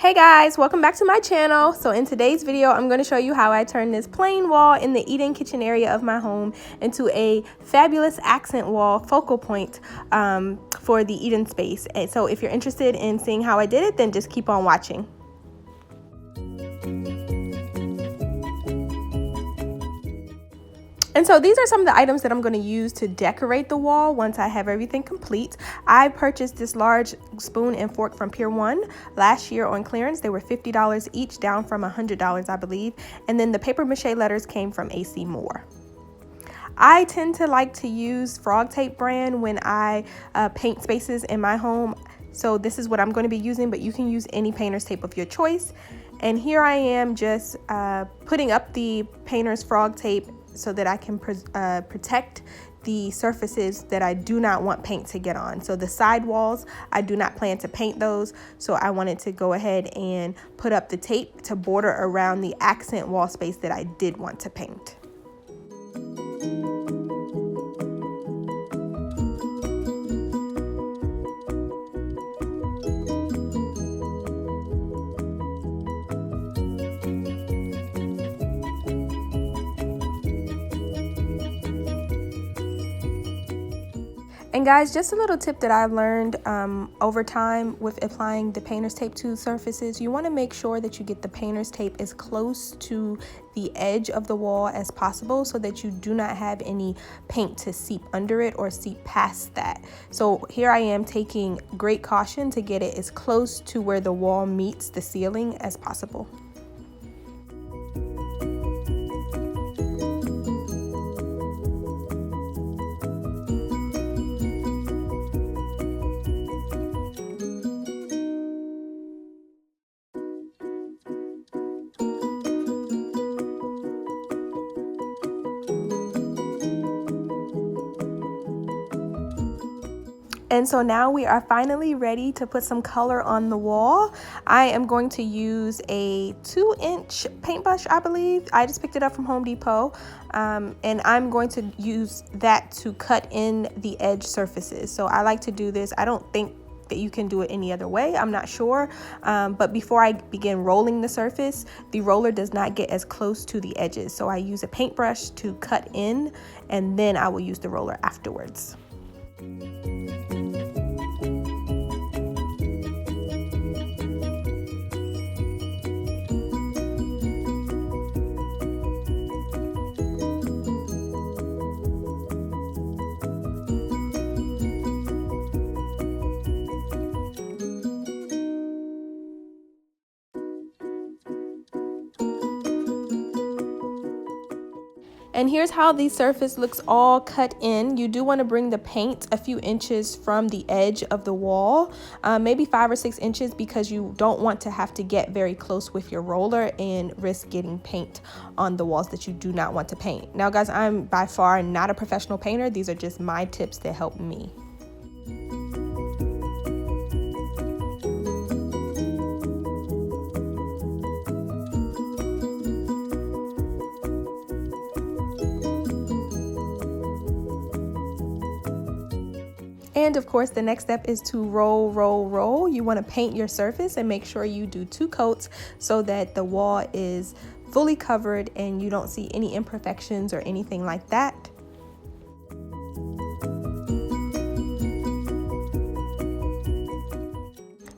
Hey guys, welcome back to my channel. So in today's video, I'm going to show you how I turn this plain wall in the eat-in kitchen area of my home into a fabulous accent wall focal point for the eat-in space. And so if you're interested in seeing how I did it, then just keep on watching. And so these are some of the items that I'm going to use to decorate the wall once I have everything complete. I purchased this large spoon and fork from Pier 1 last year on clearance. They were $50 each, down from $100, I believe. And then the paper mache letters came from AC Moore. I tend to like to use Frog Tape brand when I paint spaces in my home. So this is what I'm going to be using, but you can use any painter's tape of your choice. And here I am just putting up the painter's Frog Tape so that I can protect the surfaces that I do not want paint to get on. So the side walls, I do not plan to paint those. So I wanted to go ahead and put up the tape to border around the accent wall space that I did want to paint. And guys, just a little tip that I learned over time with applying the painter's tape to surfaces. You want to make sure that you get the painter's tape as close to the edge of the wall as possible so that you do not have any paint to seep under it or seep past that. So here I am taking great caution to get it as close to where the wall meets the ceiling as possible. And so now we are finally ready to put some color on the wall. I am going to use a 2-inch paintbrush, I believe. I just picked it up from Home Depot. And I'm going to use that to cut in the edge surfaces. So I like to do this. I don't think that you can do it any other way. I'm not sure. But before I begin rolling the surface, the roller does not get as close to the edges. So I use a paintbrush to cut in, and then I will use the roller afterwards. And here's how the surface looks all cut in. You do want to bring the paint a few inches from the edge of the wall, maybe 5 or 6 inches, because you don't want to have to get very close with your roller and risk getting paint on the walls that you do not want to paint. Now guys, I'm by far not a professional painter. These are just my tips that help me. And of course, the next step is to roll, roll, roll. You want to paint your surface and make sure you do 2 coats so that the wall is fully covered and you don't see any imperfections or anything like that.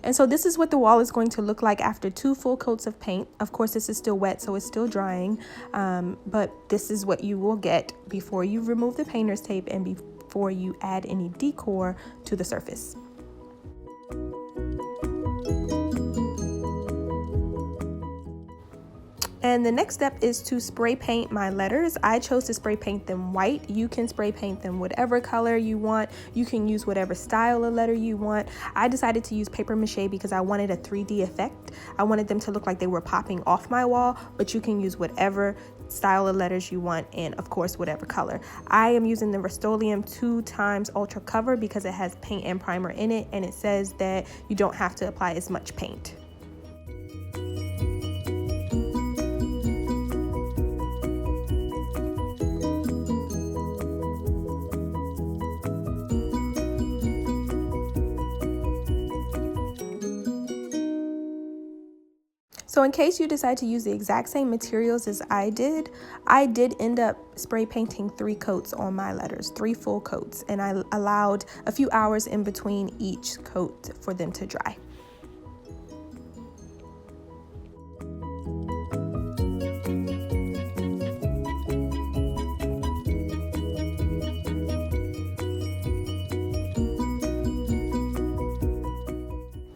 And so this is what the wall is going to look like after 2 full coats of paint. Of course, this is still wet, so it's still drying, but this is what you will get before you remove the painter's tape and before you add any decor to the surface. And the next step is to spray paint my letters. I chose to spray paint them white. You can spray paint them whatever color you want. You can use whatever style of letter you want. I decided to use paper mache because I wanted a 3D effect. I wanted them to look like they were popping off my wall, but you can use whatever style of letters you want, and of course whatever color. I am using the Rust-Oleum 2x Ultra Cover because it has paint and primer in it, and it says that you don't have to apply as much paint. So in case you decide to use the exact same materials as I did end up spray painting 3 coats on my letters, 3 full coats, and I allowed a few hours in between each coat for them to dry.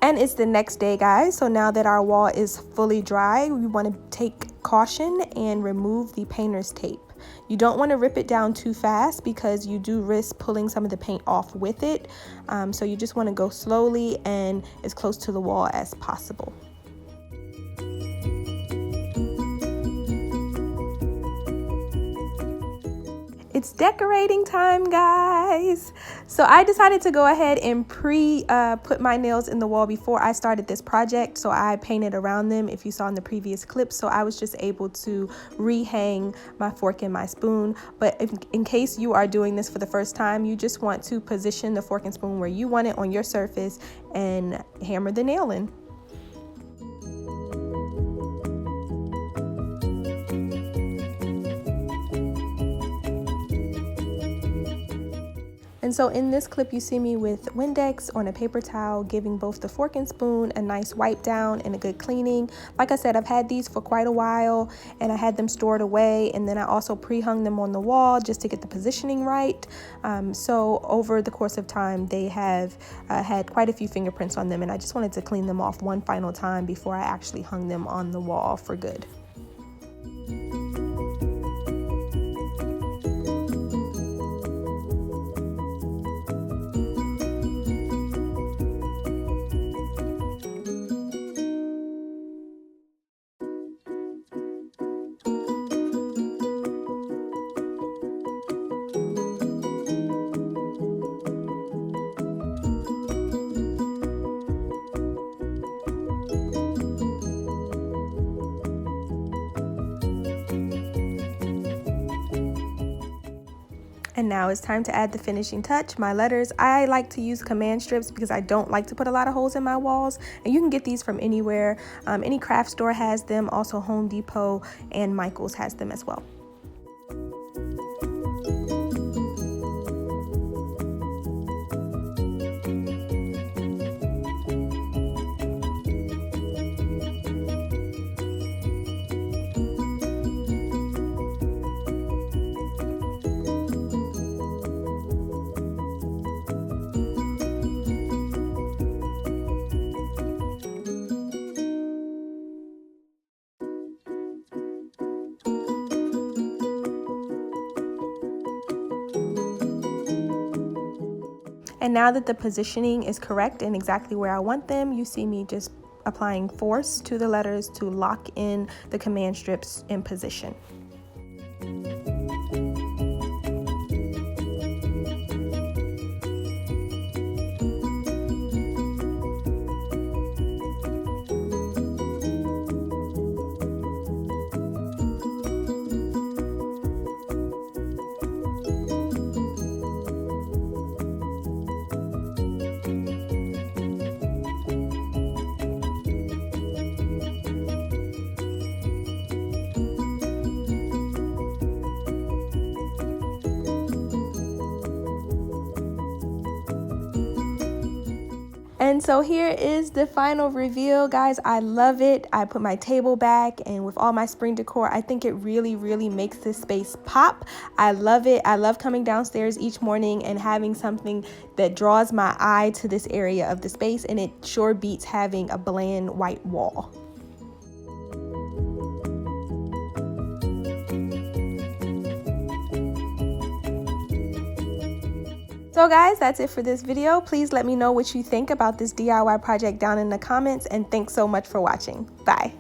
And it's the next day, guys. So now that our wall is fully dry, we want to take caution and remove the painter's tape. You don't want to rip it down too fast because you do risk pulling some of the paint off with it. So you just want to go slowly and as close to the wall as possible. It's decorating time, guys. So I decided to go ahead and put my nails in the wall before I started this project. So I painted around them, if you saw in the previous clip. So I was just able to rehang my fork and my spoon. But in case you are doing this for the first time, you just want to position the fork and spoon where you want it on your surface and hammer the nail in. And so in this clip, you see me with Windex on a paper towel, giving both the fork and spoon a nice wipe down and a good cleaning. Like I said, I've had these for quite a while and I had them stored away. And then I also pre-hung them on the wall just to get the positioning right. So over the course of time, they have had quite a few fingerprints on them. And I just wanted to clean them off one final time before I actually hung them on the wall for good. And now it's time to add the finishing touch, my letters. I like to use command strips because I don't like to put a lot of holes in my walls. And you can get these from anywhere. Any craft store has them, also Home Depot and Michael's has them as well. And now that the positioning is correct and exactly where I want them, you see me just applying force to the letters to lock in the command strips in position. And so here is the final reveal, guys. I love it. I put my table back, and with all my spring decor, I think it really, really makes this space pop. I love it. I love coming downstairs each morning and having something that draws my eye to this area of the space, and it sure beats having a bland white wall. So guys, that's it for this video. Please let me know what you think about this DIY project down in the comments, and thanks so much for watching. Bye.